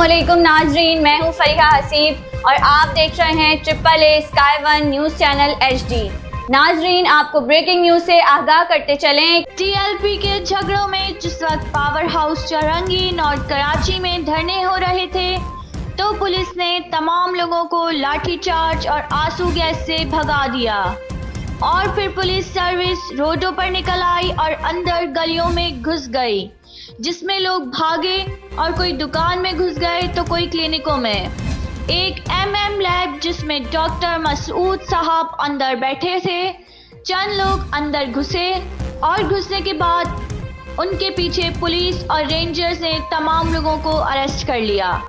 अस्सलामुअलैकुम नाजरीन, मैं हूँ फरीहा हसीब और आप देख रहे हैं AAA sky one news channel HD। नाजरीन, आपको ब्रेकिंग न्यूज़ से आगाह करते चलें। TLP के झगड़ों में जिस वक्त पावर हाउस चौरंगी नॉर्थ कराची में धरने हो रहे थे तो पुलिस ने तमाम लोगों को लाठीचार्ज और आंसू गैस से भगा दिया और फिर पुलिस सर्विस रोडों पर निकल आई और अंदर गलियों में घुस गई, जिसमें लोग भागे और कोई दुकान में घुस गए तो कोई क्लिनिकों में। एक MM लैब जिसमें डॉक्टर मसूद साहब अंदर बैठे थे, चंद लोग अंदर घुसे और घुसने के बाद उनके पीछे पुलिस और रेंजर्स ने तमाम लोगों को अरेस्ट कर लिया,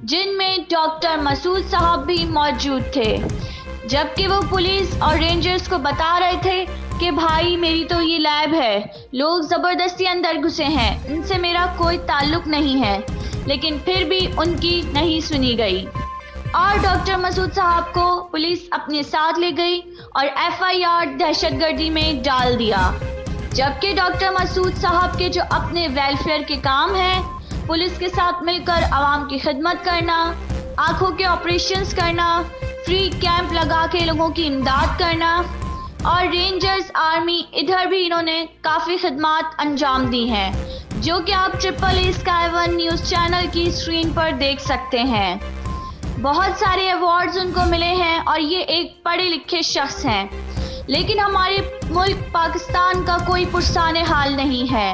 जिनमें डॉक्टर मसूद साहब भी मौजूद थे। जबकि वो पुलिस और रेंजर्स को बता रहे थे कि भाई मेरी तो ये लैब है, लोग ज़बरदस्ती अंदर घुसे हैं, इनसे मेरा कोई ताल्लुक नहीं है, लेकिन फिर भी उनकी नहीं सुनी गई और डॉक्टर मसूद साहब को पुलिस अपने साथ ले गई और FIR दहशतगर्दी में डाल दिया। जबकि डॉक्टर मसूद साहब के जो अपने वेलफेयर के काम हैं, पुलिस के साथ मिलकर आवाम की खिदमत करना, आँखों के ऑपरेशंस करना, फ्री कैंप लगा के लोगों की इमदाद करना और रेंजर्स आर्मी, इधर भी इन्होंने काफ़ी खिदमत अंजाम दी हैं, जो कि आप AAA sky one news channel की स्क्रीन पर देख सकते हैं। बहुत सारे अवार्ड्स उनको मिले हैं और ये एक पढ़े लिखे शख्स हैं, लेकिन हमारे मुल्क पाकिस्तान का कोई पुरसाने हाल नहीं है।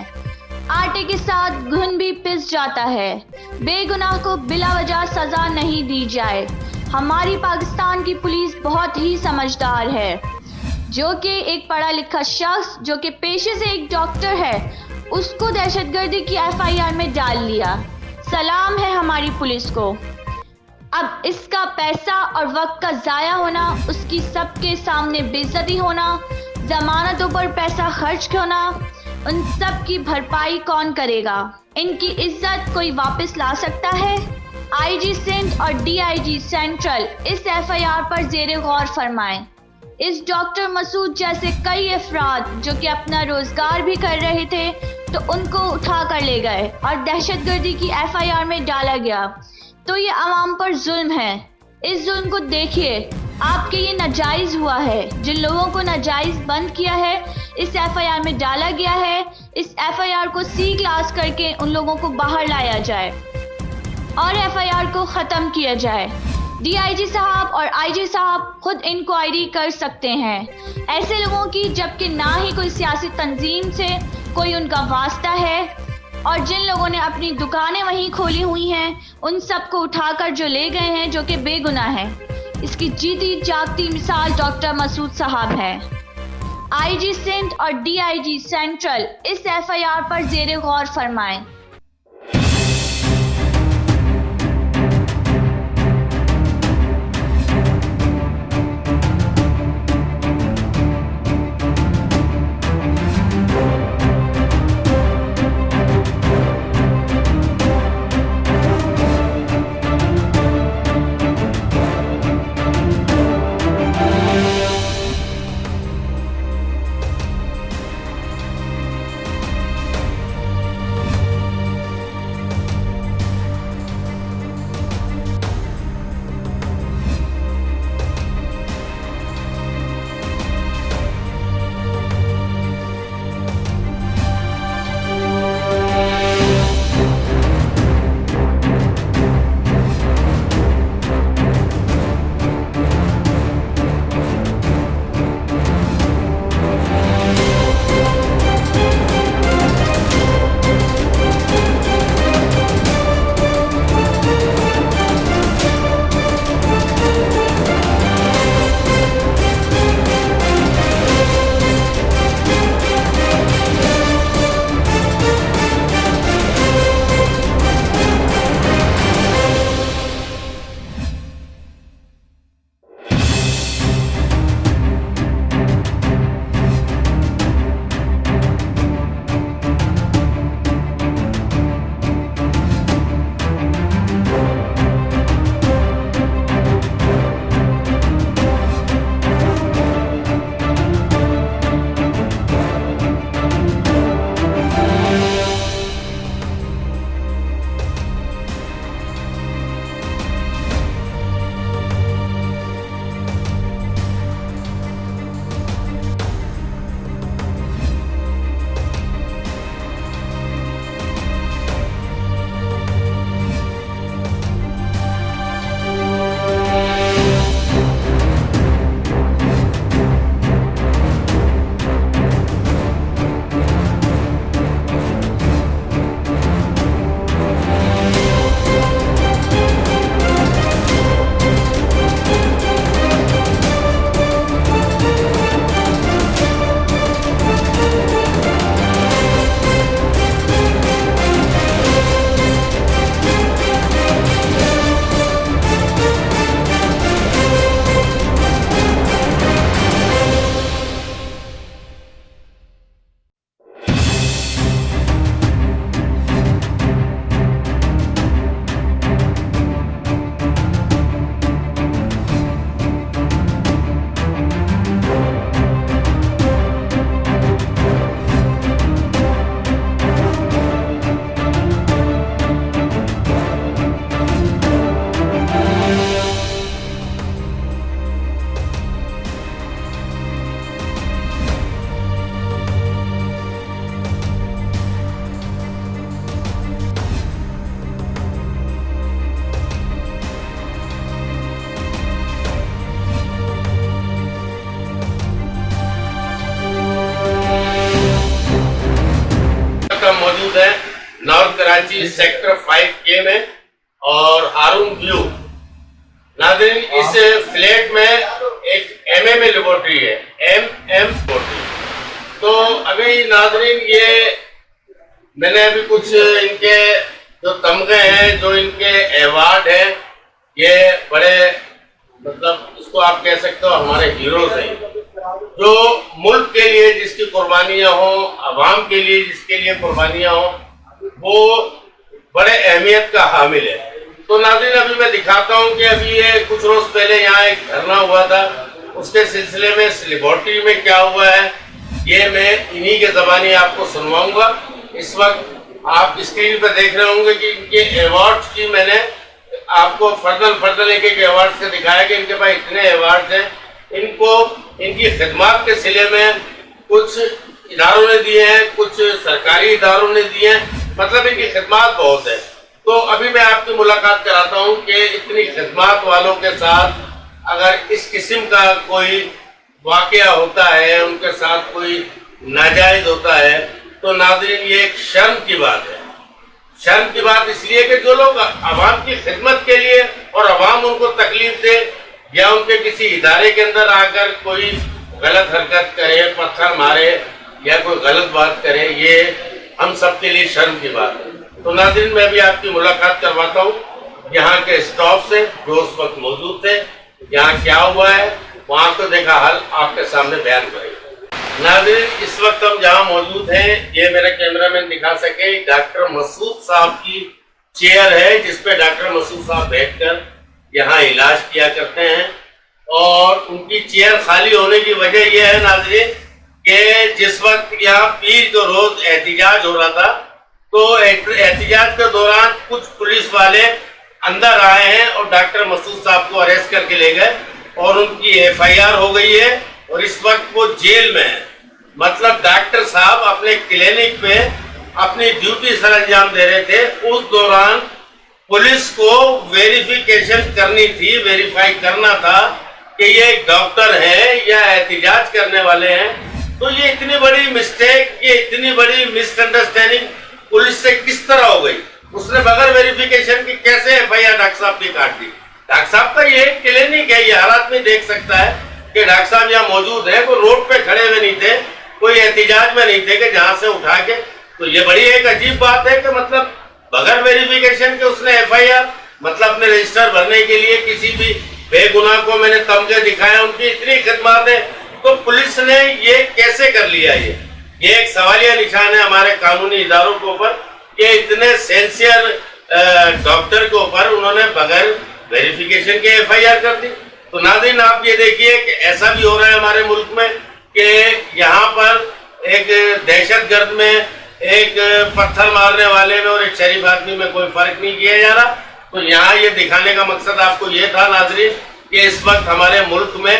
आटे के साथ घुन भी पिस जाता है, बेगुनाह को बिला वजह सज़ा नहीं दी जाए। हमारी पाकिस्तान की पुलिस बहुत ही समझदार है, जो कि एक पढ़ा लिखा शख्स जो कि पेशे से एक डॉक्टर है, उसको दहशतगर्दी की FIR में डाल लिया। सलाम है हमारी पुलिस को। अब इसका पैसा और वक्त का ज़ाया होना, उसकी सबके सामने बेइज्जती होना, जमानतों पर पैसा खर्च होना, उन सब की भरपाई कौन करेगा? इनकी इज्जत कोई वापस ला सकता है? IG सिंध और DIG सेंट्रल इस FIR पर ज़ेरे गौर फरमाएं। इस डॉक्टर मसूद जैसे कई अफराद जो कि अपना रोजगार भी कर रहे थे तो उनको उठा कर ले गए और दहशतगर्दी की FIR में डाला गया, तो ये अवाम पर जुल्म है। इस जुल्म को देखिए, आपके ये नाजायज़ हुआ है। जिन लोगों को नाजायज़ बंद किया है, इस FIR में डाला गया है, इस FIR को C क्लास करके उन लोगों को बाहर लाया जाए और FIR को ख़त्म किया जाए। DIG साहब और IG साहब खुद इंक्वायरी कर सकते हैं ऐसे लोगों की, जबकि ना ही कोई सियासी तंजीम से कोई उनका वास्ता है, और जिन लोगों ने अपनी दुकानें वहीं खोली हुई हैं उन सबको उठाकर जो ले गए हैं जो कि बेगुनाह हैं। इसकी जीती जागती मिसाल डॉक्टर मसूद साहब है। IG सिंध और DIG सेंट्रल इस FIR पर ज़ेरे गौर फरमाएं। कराची सेक्टर 5K में और हारून व्यू। नाज़रीन, इस फ्लैट में एक MMA लेबोरेटरी है, MM लेबोरेटरी। तो अभी नाज़रीन ये मैंने अभी कुछ इनके जो तमगे हैं, जो इनके अवार्ड हैं, ये बड़े मतलब इसको आप कह सकते हो हमारे हीरोज हैं, जो मुल्क के लिए जिसकी कुर्बानियां हो, अवाम के लिए जिसके लिए कुर्बानियां हो, वो बड़े अहमियत का हामिल है। तो नाज़रीन अभी मैं दिखाता हूं कि अभी ये कुछ रोज पहले यहाँ एक धरना हुआ था, उसके सिलसिले में इस लेबोरेटरी में क्या हुआ है ये मैं इन्हीं के ज़बानी आपको सुनवाऊंगा। इस वक्त आप स्क्रीन पर देख रहे होंगे कि इनके अवार्ड्स की मैंने आपको फर्दर एक अवार्ड से दिखाया कि इनके पास इतने अवार्ड हैं। इनको इनकी खिदमत के सिले में कुछ इदारों ने दिए हैं, कुछ सरकारी इदारों ने दिए हैं, मतलब इनकी खिदमत बहुत है। तो अभी मैं आपकी मुलाकात कराता हूं कि इतनी खिदमत वालों के साथ अगर इस किस्म का कोई वाकया होता है, उनके साथ कोई नाजायज होता है, तो नाज़रीन ये एक शर्म की बात है। शर्म की बात इसलिए कि जो लोग अवाम की खिदमत के लिए और अवाम उनको तकलीफ दे या उनके किसी इदारे के अंदर आकर कोई गलत हरकत करे, पत्थर मारे या कोई गलत बात करे, ये हम सब के लिए शर्म की बात है। तो नाज़रीन मैं भी आपकी मुलाकात करवाता हूँ यहाँ के स्टाफ से जो उस वक्त मौजूद थे, यहाँ क्या हुआ है वहाँ को देखा हाल आपके सामने बयान करेंगे। नाज़रीन इस वक्त हम जहाँ मौजूद हैं, ये मेरा कैमरामैन दिखा सके, डॉक्टर मसूद साहब की चेयर है जिसपे डॉक्टर मसूद साहब बैठकर यहाँ इलाज किया करते हैं। और उनकी चेयर खाली होने की वजह यह है नाज़रीन कि जिस वक्त यहाँ पीर के रोज एहतिजाज हो रहा था, तो एहतिजाज के दौरान कुछ पुलिस वाले अंदर आए हैं और डॉक्टर मसूद साहब को अरेस्ट करके ले गए और उनकी FIR हो गई है और इस वक्त वो जेल में है। मतलब डॉक्टर साहब अपने क्लिनिक पे अपनी ड्यूटी सर अंजाम दे रहे थे, उस दौरान पुलिस को वेरिफिकेशन करनी थी, वेरीफाई करना था कि ये एक डॉक्टर है या एहतिजाज करने वाले हैं। तो ये इतनी बड़ी मिस्टेक, ये इतनी बड़ी मिसअंडरस्टैंडिंग पुलिस से किस तरह हो गई? उसने बगैर वेरिफिकेशन की कैसे FIR डॉक्टर साहब की काट दी? डॉक्टर साहब का ये क्लिनिक है, ये हर आदमी देख सकता है कि डॉक्टर साहब यहाँ मौजूद है, कोई रोड पे खड़े हुए नहीं थे, कोई एहतिजाज में नहीं थे कि जहाँ से उठा के। तो ये बड़ी एक अजीब बात है कि मतलब बगैर वेरिफिकेशन के उसने FIR मतलब अपने रजिस्टर भरने के लिए किसी भी बेगुनाह को मैंने तमगे दिखाया, उनकी इतनी खिदमत है, तो पुलिस ने ये कैसे कर लिया? ये एक सवालिया निशान है हमारे कानूनी इदारों के ऊपर कि इतने सेंसियर डॉक्टर के ऊपर उन्होंने बगैर वेरिफिकेशन के FIR कर दी। तो नाज़रीन आप ये देखिए कि ऐसा भी हो रहा है हमारे मुल्क में कि यहाँ पर एक दहशतगर्द में, एक पत्थर मारने वाले में और एक शरीफ आदमी में कोई फर्क नहीं किया जा रहा। तो यहाँ ये दिखाने का मकसद आपको ये था नाज़रीन कि इस वक्त हमारे मुल्क में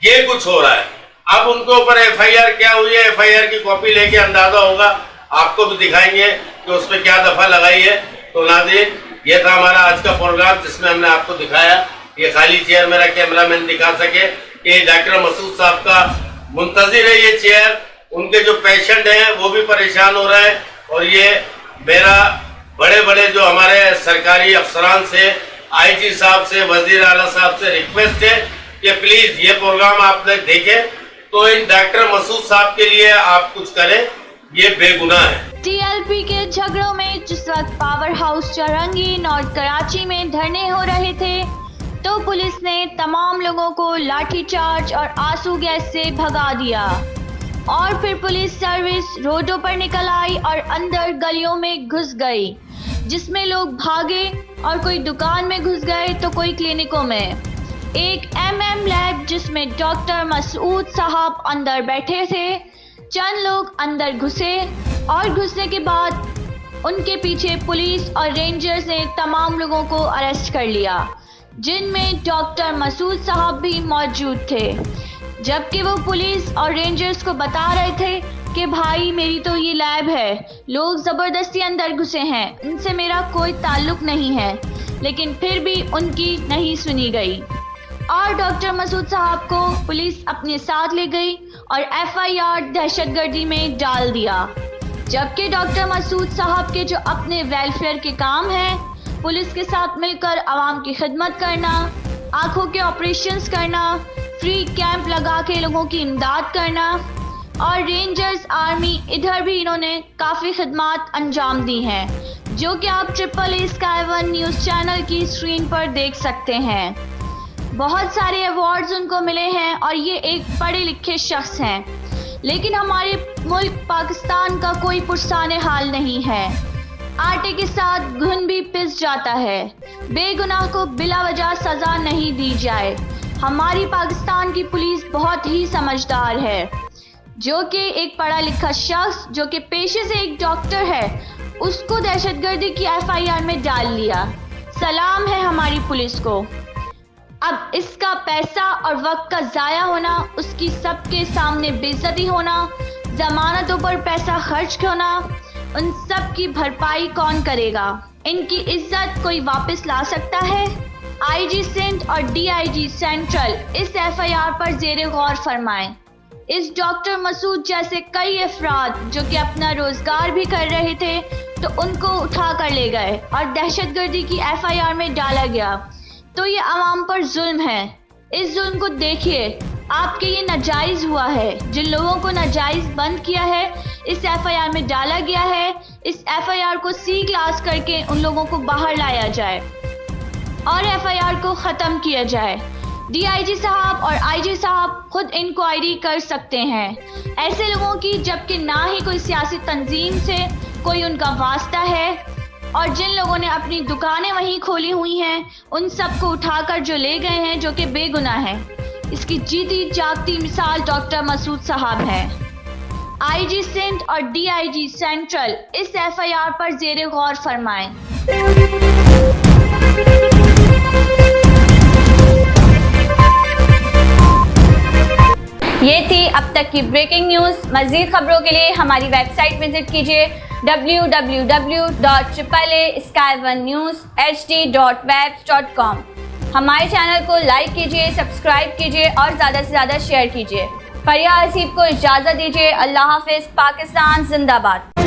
ये कुछ हो रहा है। अब उनके ऊपर FIR क्या हुई है, FIR की कॉपी लेके अंदाजा होगा, आपको भी दिखाएंगे कि उस पर क्या दफा लगाई है। तो नाज़रीन ये था हमारा आज का प्रोग्राम जिसमें हमने आपको दिखाया, ये खाली चेयर मेरा कैमरामैन दिखा सके कि डॉक्टर मसूद साहब का मुंतजिर है ये चेयर, उनके जो पेशेंट हैं वो भी परेशान हो रहे हैं। और ये मेरा बड़े बड़े जो हमारे सरकारी अफसरान से, IG साहब से, वजीर आला साहब से रिक्वेस्ट है कि प्लीज ये प्रोग्राम आप देखें, तो इन डॉक्टर मसूद साहब के लिए आप कुछ करें, ये बेगुनाह है। TLP के झगड़ों में जिस वक्त पावर हाउस चौरंगी नॉर्थ कराची में धरने हो रहे थे, तो पुलिस ने तमाम लोगों को लाठीचार्ज और आंसू गैस से भगा दिया और फिर पुलिस सर्विस रोडों पर निकल आई और अंदर गलियों में घुस गई, जिसमें लोग भागे और कोई दुकान में घुस गए तो कोई क्लिनिकों में। एक MM लैब जिसमें डॉक्टर मसूद साहब अंदर बैठे थे, चंद लोग अंदर घुसे और घुसने के बाद उनके पीछे पुलिस और रेंजर्स ने तमाम लोगों को अरेस्ट कर लिया, जिनमें डॉक्टर मसूद साहब भी मौजूद थे। जबकि वो पुलिस और रेंजर्स को बता रहे थे कि भाई मेरी तो ये लैब है, लोग ज़बरदस्ती अंदर घुसे हैं, इनसे मेरा कोई ताल्लुक नहीं है, लेकिन फिर भी उनकी नहीं सुनी गई और डॉक्टर मसूद साहब को पुलिस अपने साथ ले गई और FIR दहशतगर्दी में डाल दिया। جبکہ ڈاکٹر مسعود صاحب کے جو اپنے ویلفیئر کے کام ہیں، پولیس کے ساتھ مل کر عوام کی خدمت کرنا، آنکھوں کے آپریشنز کرنا، فری کیمپ لگا کے لوگوں کی امداد کرنا، اور رینجرز آرمی ادھر بھی انہوں نے کافی خدمات انجام دی ہیں، جو کہ آپ AAA sky one news channel کی اسکرین پر دیکھ سکتے ہیں۔ بہت سارے ایوارڈز ان کو ملے ہیں اور یہ ایک پڑھے لکھے شخص ہیں، لیکن ہمارے ملک پاکستان کا کوئی پرسان حال نہیں ہے۔ آٹے کے ساتھ گھن بھی پس جاتا ہے، بے گناہ کو بلا وجہ سزا نہیں دی جائے۔ ہماری پاکستان کی پولیس بہت ہی سمجھدار ہے، جو کہ ایک پڑھا لکھا شخص جو کہ پیشے سے ایک ڈاکٹر ہے، اس کو دہشت گردی کی FIR میں ڈال لیا۔ سلام ہے ہماری پولیس کو۔ اب اس کا پیسہ اور وقت کا ضائع ہونا، اس کی سب کے سامنے بے عزتی ہونا، ضمانتوں پر پیسہ خرچ ہونا، ان سب کی بھرپائی کون کرے گا؟ ان کی عزت کوئی واپس لا سکتا ہے؟ IG سندھ اور DIG سینٹرل اس FIR پر زیر غور فرمائیں۔ اس ڈاکٹر مسعود جیسے کئی افراد جو کہ اپنا روزگار بھی کر رہے تھے تو ان کو اٹھا کر لے گئے اور دہشت گردی کی FIR میں ڈالا گیا، تو یہ عوام پر ظلم ہے۔ اس ظلم کو دیکھیے، آپ کے یہ ناجائز ہوا ہے۔ جن لوگوں کو ناجائز بند کیا ہے، اس FIR میں ڈالا گیا ہے، اس FIR کو C کلاس کر کے ان لوگوں کو باہر لایا جائے اور FIR کو ختم کیا جائے۔ DIG صاحب اور IG صاحب خود انکوائری کر سکتے ہیں ایسے لوگوں کی، جبکہ نہ ہی کوئی سیاسی تنظیم سے کوئی ان کا واسطہ ہے، اور جن لوگوں نے اپنی دکانیں وہیں کھولی ہوئی ہیں ان سب کو اٹھا کر جو لے گئے ہیں جو کہ بے گناہ ہیں۔ اس کی جیتی جاگتی مثال ڈاکٹر مسعود صاحب ہیں۔ IG سندھ اور DIG سینٹرل اس FIR پر زیر غور فرمائیں۔ یہ تھی اب تک کی بریکنگ نیوز۔ مزید خبروں کے لیے ہماری ویب سائٹ وزٹ کیجیے www.AAA-SkyOneNewsHD.webs.com۔ ہمارے چینل کو لائک کیجیے، سبسکرائب کیجیے اور زیادہ سے زیادہ شیئر کیجیے۔ فریحہ حسیب کو اجازت دیجیے۔ اللہ حافظ۔ پاکستان زندہ باد۔